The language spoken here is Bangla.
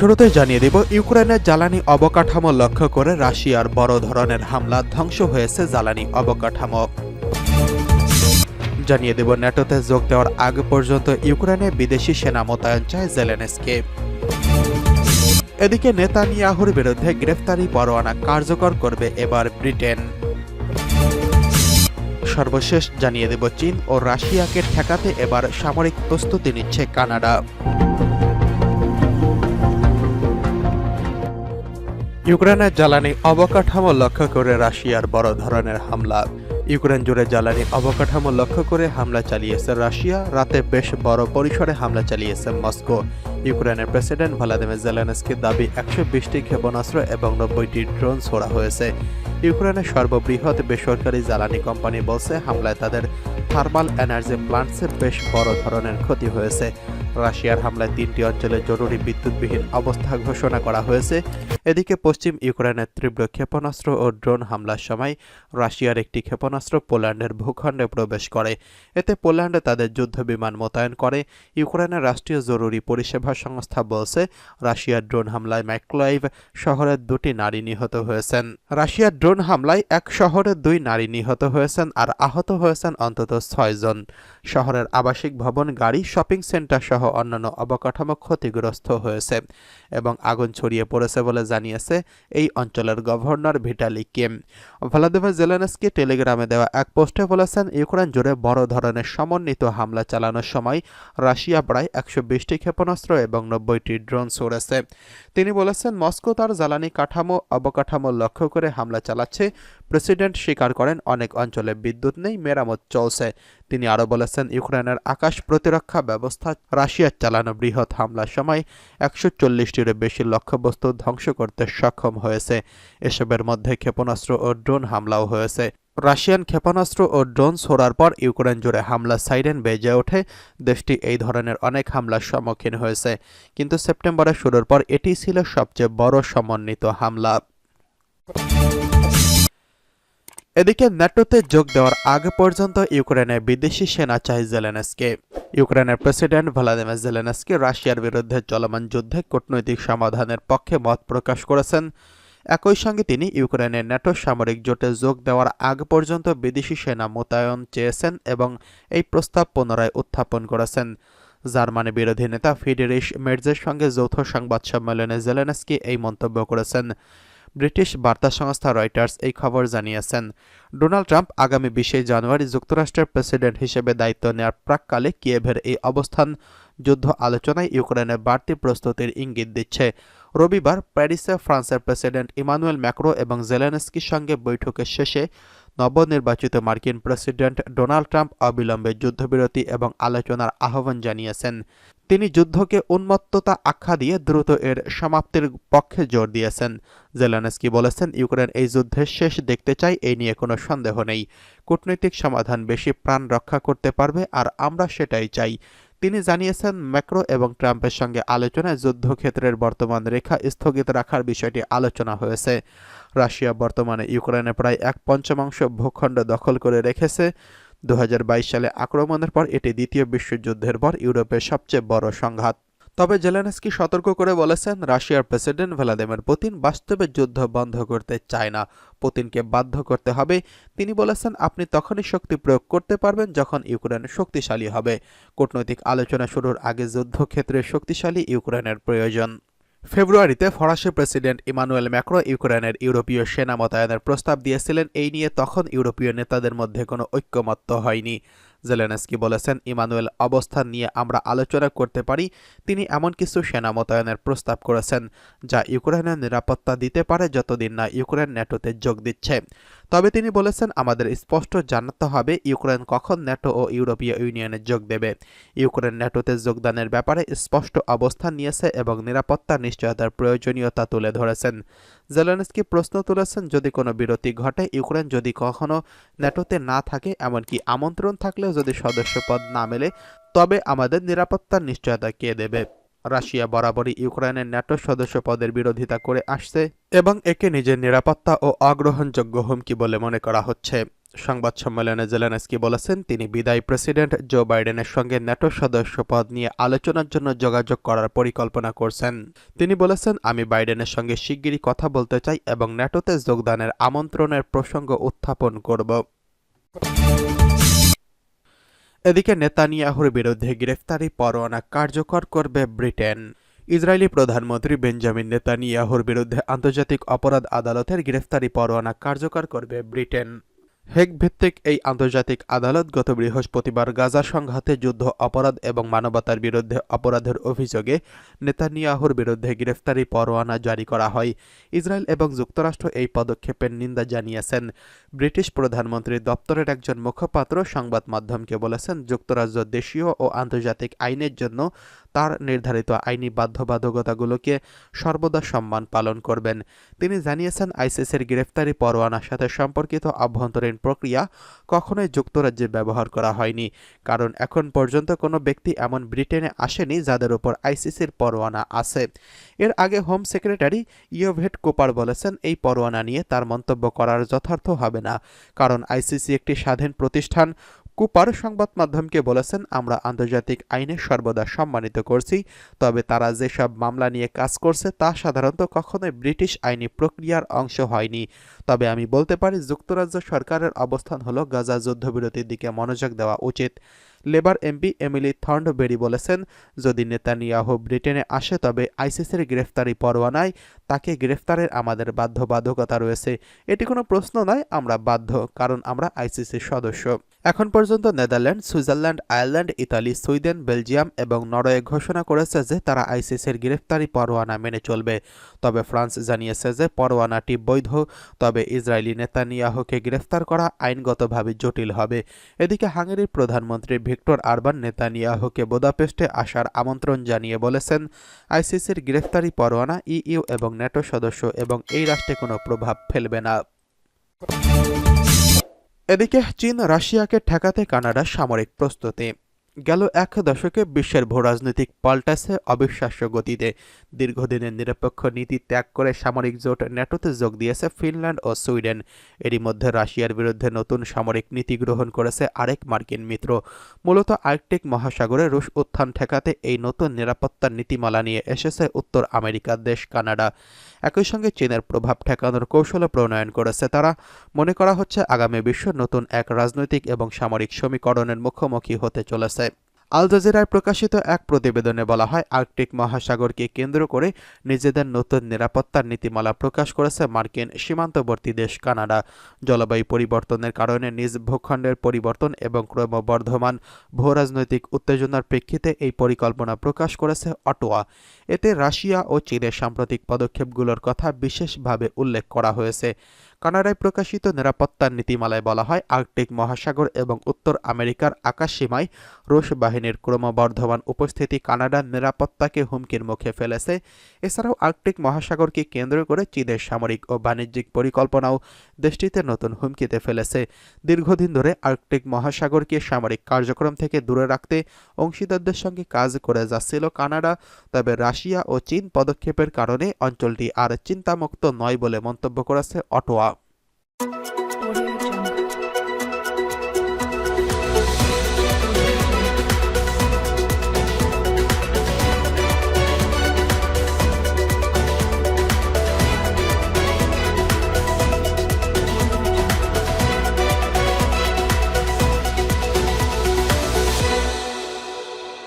শুরুতেই জানিয়ে দেব, ইউক্রেনের জ্বালানি অবকাঠামো লক্ষ্য করে রাশিয়ার বড় ধরনের হামলা, ধ্বংস হয়েছে জ্বালানি অবকাঠামো। জানিয়ে দেব, ন্যাটোতে যোগ দেওয়ার আগ পর্যন্ত ইউক্রেনে বিদেশি সেনা মোতায়েন চায় জেলেনস্কি। এদিকে নেতানিয়াহুর বিরুদ্ধে গ্রেফতারি পরোয়ানা কার্যকর করবে এবার ব্রিটেন। সর্বশেষ জানিয়ে দেব, চীন ও রাশিয়াকে ঠেকাতে এবার সামরিক প্রস্তুতি নিচ্ছে কানাডা। ইউক্রেনের জ্বালানি অবকাঠামো লক্ষ্য করে রাশিয়ার বড় ধরনের হামলা। ইউক্রেন জুড়ে জ্বালানি অবকাঠামো লক্ষ্য করে হামলা চালিয়েছে রাশিয়া। রাতে বেশ বড় পরিসরে হামলা চালিয়েছে মস্কো। ইউক্রেনের প্রেসিডেন্ট ভ্লাদিমির জেলেনস্কির দাবি 120টি ক্ষেপণাস্ত্র এবং 90টি ড্রোন ছোড়া হয়েছে। ইউক্রেনের সর্ববৃহৎ বেসরকারি জ্বালানি কোম্পানি বলছে, হামলায় তাদের থার্মাল এনার্জি প্লান্টসে বেশ বড় ধরনের ক্ষতি হয়েছে। রাশিয়ার হামলায় 3টি অঞ্চলে জরুরি বিদ্যুৎবিহীন অবস্থা ঘোষণা করা হয়েছে। এদিকে পশ্চিম ইউক্রেনের তীব্র ক্ষেপণাস্ত্র ও ড্রোন হামলার সময় রাশিয়ার একটি ক্ষেপণাস্ত্র পোল্যান্ডের ভূখণ্ডে প্রবেশ করে। এতে পোল্যান্ডে তাদের যুদ্ধবিমান মোতায়েন করে। ইউক্রেনের রাষ্ট্রীয় জরুরি পরিষেবা সংস্থা বলছে, রাশিয়ার ড্রোন হামলায় ম্যাকলাইভ শহরের 2টি নারী নিহত হয়েছেন। রাশিয়ার ড্রোন হামলায় এক শহরের 2 নারী নিহত হয়েছেন আর আহত হয়েছেন অন্তত 6 জন। শহরের আবাসিক ভবন, গাড়ি, শপিং সেন্টার সহ অন্যান্য অবকাঠামো ক্ষতিগ্রস্ত হয়েছে এবং আগুন ছড়িয়ে পড়েছে বলে জানিয়েছে এই অঞ্চলের governor Vitaliy Kim. Vladimir Zelensky টেলিগ্রামে দেওয়া এক পোস্টে বলেছেন, ইউক্রেন জুড়ে বড় ধরনের সমন্বিত হামলা চালানোর সময় রাশিয়া প্রায় 120টি ক্ষেপণাস্ত্র এবং 90টি ড্রোন ছড়েছে। তিনি বলেছেন, মস্কো তার জ্বালানি অবকাঠামো লক্ষ্য করে হামলা চালাচ্ছে। প্রেসিডেন্ট স্বীকার করেন, অনেক অঞ্চলে বিদ্যুৎ নেই, মেরামত চলছে। তিনি আরও বলেছেন, ইউক্রেনের আকাশ প্রতিরক্ষা ব্যবস্থা রাশিয়ার চালানো বৃহৎ হামলার সময় 140টিরও বেশি লক্ষ্যবস্তু ধ্বংস করতে সক্ষম হয়েছে। এসবের মধ্যে ক্ষেপণাস্ত্র ও ড্রোন হামলাও হয়েছে। রাশিয়ান ক্ষেপণাস্ত্র ও ড্রোন ছোড়ার পর ইউক্রেন জুড়ে হামলার সাইরেন বেজে ওঠে। দেশটি এই ধরনের অনেক হামলার সম্মুখীন হয়েছে, কিন্তু সেপ্টেম্বরের শুরুর পর এটি ছিল সবচেয়ে বড় সমন্বিত হামলা। এদিকে ন্যাটোতে যোগ দেওয়ার আগ পর্যন্ত ইউক্রেনে বিদেশি সেনা চায় জেলেনস্কি। ইউক্রেনের প্রেসিডেন্ট ভ্লাদিমির জেলেনস্কি রাশিয়ার বিরুদ্ধে চলমান যুদ্ধে কূটনৈতিক সমাধানের পক্ষে মত প্রকাশ করেছেন। একই সঙ্গে তিনি ইউক্রেনের ন্যাটো সামরিক জোটে যোগ দেওয়ার আগ পর্যন্ত বিদেশি সেনা মোতায়েন চেয়েছেন এবং এই প্রস্তাব পুনরায় উত্থাপন করেছেন। জার্মানি বিরোধী নেতা ফ্রিডরিশ মের্জের সঙ্গে যৌথ সংবাদ সম্মেলনে জেলেনস্কি এই মন্তব্য করেছেন। ব্রিটিশ বার্তা সংস্থা রয়টার্স এই খবর জানিয়েছেন। ডোনাল্ড ট্রাম্প আগামী 20 জানুয়ারি যুক্তরাষ্ট্রের প্রেসিডেন্ট হিসেবে দায়িত্ব নেওয়ার প্রাক্কালে কিয়েভের এই অবস্থান যুদ্ধ আলোচনায় ইউক্রেনের বাড়তি প্রস্তুতির ইঙ্গিত দিচ্ছে। রবিবার প্যারিসে ফ্রান্সের প্রেসিডেন্ট ইমানুয়েল ম্যাক্রো এবং জেলেনস্কির সঙ্গে বৈঠকের শেষে নবনির্বাচিত মার্কিন প্রেসিডেন্ট ডোনাল্ড ট্রাম্প অবিলম্বে যুদ্ধবিরতি এবং আলোচনার আহ্বান জানিয়েছেন। তিনি যুদ্ধকে উন্মত্ততা আখ্যা দিয়ে দ্রুত এর সমাপ্তির পক্ষে জোর দিয়েছেন। জেলেনস্কি বলেছেন, ইউক্রেন এই যুদ্ধের শেষ দেখতে চায়, এই নিয়ে কোনো সন্দেহ নেই। কূটনৈতিক সমাধান বেশি প্রাণ রক্ষা করতে পারবে আর আমরা সেটাই চাই। তিনি জানিয়েছেন, ম্যাক্রো এবং ট্রাম্পের সঙ্গে আলোচনায় যুদ্ধক্ষেত্রের বর্তমান রেখা স্থগিত রাখার বিষয়টি আলোচনা হয়েছে। রাশিয়া বর্তমানে ইউক্রেনে প্রায় 1/5 ভূখণ্ড দখল করে রেখেছে। 2022 সালে আক্রমণের পর এটি দ্বিতীয় বিশ্বযুদ্ধের পর ইউরোপের সবচেয়ে বড় সংঘাত। তবে জেলেনস্কি সতর্ক করে বলেছেন, রাশিয়ার প্রেসিডেন্ট ভ্লাদিমির পুতিন বাস্তবে যুদ্ধ বন্ধ করতে চায় না, পুতিনকে বাধ্য করতে হবে। তিনি বলেছেন, আপনি তখনই শক্তি প্রয়োগ করতে পারবেন যখন ইউক্রেন শক্তিশালী হবে। কূটনৈতিক আলোচনা শুরুর আগে যুদ্ধক্ষেত্রে শক্তিশালী ইউক্রেনের প্রয়োজন। ফেব্রুয়ারিতে ফরাসি প্রেসিডেন্ট ইমানুয়েল ম্যাক্রো ইউক্রেনের ইউরোপীয় সেনা মোতায়েনের প্রস্তাব দিয়েছিলেন। এই নিয়ে তখন ইউরোপীয় নেতাদের মধ্যে কোনো ঐক্যমত্য হয়নি। জেলেনস্কি বলেছেন, ইমানুয়েল অবস্থান নিয়ে আমরা আলোচনা করতে পারি। তিনি এমন কিছু সেনা মোতায়েনের প্রস্তাব করেছেন যা ইউক্রেনের নিরাপত্তা দিতে পারে যতদিন না ইউক্রেন ন্যাটোতে যোগ দিচ্ছে। তবে তিনি বলেছেন, আমাদের স্পষ্ট জানাতে হবে ইউক্রেন কখন ন্যাটো ও ইউরোপীয় ইউনিয়নে যোগ দেবে। ইউক্রেন ন্যাটোতে যোগদানের ব্যাপারে স্পষ্ট অবস্থান নিয়েছে এবং নিরাপত্তা নিশ্চয়তার প্রয়োজনীয়তা তুলে ধরেছেন। জেলেনস্কি প্রশ্ন তুলেছেন, যদি কোনো বিরতি ঘটে, ইউক্রেন যদি কখনো ন্যাটোতে না থাকে, এমনকি আমন্ত্রণ থাকলেও যদি সদস্যপদ না মেলে, তবে আমাদের নিরাপত্তার নিশ্চয়তা কে দেবে? রাশিয়া বরাবরই ইউক্রেনের ন্যাটো সদস্যপদের বিরোধিতা করে আসছে এবং একে নিজের নিরাপত্তা ও অগ্রহণযোগ্য হুমকি বলে মনে করা হচ্ছে। সংবাদ সম্মেলনে জেলেনস্কি বলেছেন তিনি বিদায়ী প্রেসিডেন্ট জো বাইডেনের সঙ্গে ন্যাটো সদস্য পদ নিয়ে আলোচনার জন্য যোগাযোগ করার পরিকল্পনা করছেন। তিনি বলেছেন, আমি বাইডেনের সঙ্গে শিগগিরই কথা বলতে চাই এবং ন্যাটোতে যোগদানের আমন্ত্রণের প্রসঙ্গ উত্থাপন করব। এদিকে নেতানিয়াহুর বিরুদ্ধে গ্রেফতারি পরোয়ানা কার্যকর করবে ব্রিটেন। ইসরায়েলি প্রধানমন্ত্রী বেঞ্জামিন নেতানিয়াহুর বিরুদ্ধে আন্তর্জাতিক অপরাধ আদালতের গ্রেফতারি পরোয়ানা কার্যকর করবে ব্রিটেন। হেগ ভিত্তিক এই আন্তর্জাতিক আদালত গত বৃহস্পতিবার গাজা সংঘাতে যুদ্ধ অপরাধ এবং মানবতার বিরুদ্ধে অপরাধের অভিযোগে নেতানিয়াহুর বিরুদ্ধে গ্রেফতারি পরোয়ানা জারি করা হয়। ইসরায়েল এবং যুক্তরাষ্ট্র এই পদক্ষেপের নিন্দা জানিয়েছেন। ব্রিটিশ প্রধানমন্ত্রীর দপ্তরের একজন মুখপাত্র সংবাদ মাধ্যমকে বলেছেন, যুক্তরাজ্য দেশীয় ও আন্তর্জাতিক আইনের জন্য তার নির্ধারিত আইনি বাধ্যবাধকতাগুলোকে সর্বদা সম্মান পালন করবেন। তিনি জানিয়েছেন, আইসিসির গ্রেফতারি পরোয়ানার সাথে সম্পর্কিত অভ্যন্তরীণ প্রক্রিয়া কখনোই যুক্তরাজ্যে ব্যবহার করা হয়নি, কারণ এখন পর্যন্ত কোনো ব্যক্তি এমন ব্রিটেনে আসেনি যাদের উপর আইসিসির পরোয়ানা আছে। এর আগে হোম সেক্রেটারি ইয়োভেট কোপার বলেছেন, এই পরোয়ানা নিয়ে তার মন্তব্য করার যথার্থ হবে না, কারণ আইসিসি একটি স্বাধীন প্রতিষ্ঠান। কুপার সংবাদ মাধ্যমকে বলেছেন, আমরা আন্তর্জাতিক আইনে সর্বদা সম্মানিত করছি, তবে তারা যেসব মামলা নিয়ে কাজ করছে তা সাধারণত কখনোই ব্রিটিশ আইনি প্রক্রিয়ার অংশ হয়নি। তবে আমি বলতে পারি, যুক্তরাজ্য সরকারের অবস্থান হলো গাজা যুদ্ধবিরতির দিকে মনোযোগ দেওয়া উচিত। লেবার এমপি এমিলি থর্নবেরি বলেছেন, যদি নেতানিয়াহু ব্রিটেনে আসে তবে আইসিসির গ্রেফতারি পরোয়ানায় তাকে গ্রেফতারের আমাদের বাধ্যবাধকতা রয়েছে। এটি কোনো প্রশ্ন নয়, আমরা বাধ্য, কারণ আমরা আইসিসির সদস্য। এখন পর্যন্ত Netherland, Switzerland, Ireland, Italy, Sweden, Belgium এবং নরওয়ে ঘোষণা করেছে যে তারা আইসিসির গ্রেফতারি পরোয়ানা মেনে চলবে। তবে ফ্রান্স জানিয়েছে যে পরোয়ানাটি বৈধ, তবে ইসরায়েলি নেতানিয়াহুকে গ্রেফতার করা আইনগতভাবে জটিল হবে। এদিকে হাঙ্গেরির প্রধানমন্ত্রী ভিক্টর আরবান নেতানিয়াহুকে বুদাপেস্টে আসার আমন্ত্রণ জানিয়ে বলেছেন, আইসিসির গ্রেফতারি পরোয়ানা ইইউ এবং ন্যাটো সদস্য এবং এই রাষ্ট্রে কোনো প্রভাব ফেলবে না। এদিকে চীন রাশিয়াকে ঠেকাতে কানাডার সামরিক প্রস্তুতি। গেল এক দশকে বিশ্বের ভূরাজনৈতিক পাল্টাছে অবিশ্বাস্য গতিতে। দীর্ঘদিনের নিরপেক্ষ নীতি ত্যাগ করে সামরিক জোট ন্যাটোতে যোগ দিয়েছে ফিনল্যান্ড ও সুইডেন। এরই মধ্যে রাশিয়ার বিরুদ্ধে নতুন সামরিক নীতি গ্রহণ করেছে আরেক মার্কিন মিত্র। মূলত আর্কটিক মহাসাগরে রুশ উত্থান ঠেকাতে এই নতুন নিরাপত্তার নীতিমালা নিয়ে এসেছে উত্তর আমেরিকার দেশ কানাডা। একই সঙ্গে চীনের প্রভাব ঠেকানোর কৌশলও প্রণয়ন করেছে তারা। মনে করা হচ্ছে আগামী বিশ্ব নতুন এক রাজনৈতিক এবং সামরিক সমীকরণের মুখোমুখি হতে চলেছে। আল জাজিরায় প্রকাশিত এক প্রতিবেদনে বলা হয়, আর্কটিক মহাসাগরকে কেন্দ্র করে নিজেদের নতুন নিরাপত্তার নীতিমালা প্রকাশ করেছে মার্কিন সীমান্তবর্তী দেশ কানাডা। জলবায়ু পরিবর্তনের কারণে নিজ ভূখণ্ডের পরিবর্তন এবং ক্রমবর্ধমান ভূরাজনৈতিক উত্তেজনার প্রেক্ষিতে এই পরিকল্পনা প্রকাশ করেছে অটোয়া। এতে রাশিয়া ও চীনের সাম্প্রতিক পদক্ষেপগুলোর কথা বিশেষভাবে উল্লেখ করা হয়েছে। কানাডায় প্রকাশিত নিরাপত্তার নীতিমালায় বলা হয়, আর্কটিক মহাসাগর এবং উত্তর আমেরিকার আকাশসীমায় রুশ বাহিনীর ক্রমবর্ধমান উপস্থিতি কানাডার নিরাপত্তাকে হুমকির মুখে ফেলেছে। এছাড়াও আর্কটিক মহাসাগরকে কেন্দ্র করে চীনের সামরিক ও বাণিজ্যিক পরিকল্পনাও দেশটিতে নতুন হুমকিতে ফেলেছে। দীর্ঘদিন ধরে আর্কটিক মহাসাগরকে সামরিক কার্যক্রম থেকে দূরে রাখতে অংশীদারদের সঙ্গে কাজ করে যাচ্ছিল কানাডা, তবে রাশিয়া ও চীন পদক্ষেপের কারণে অঞ্চলটি আর চিন্তামুক্ত নয় বলে মন্তব্য করেছে অটোয়া।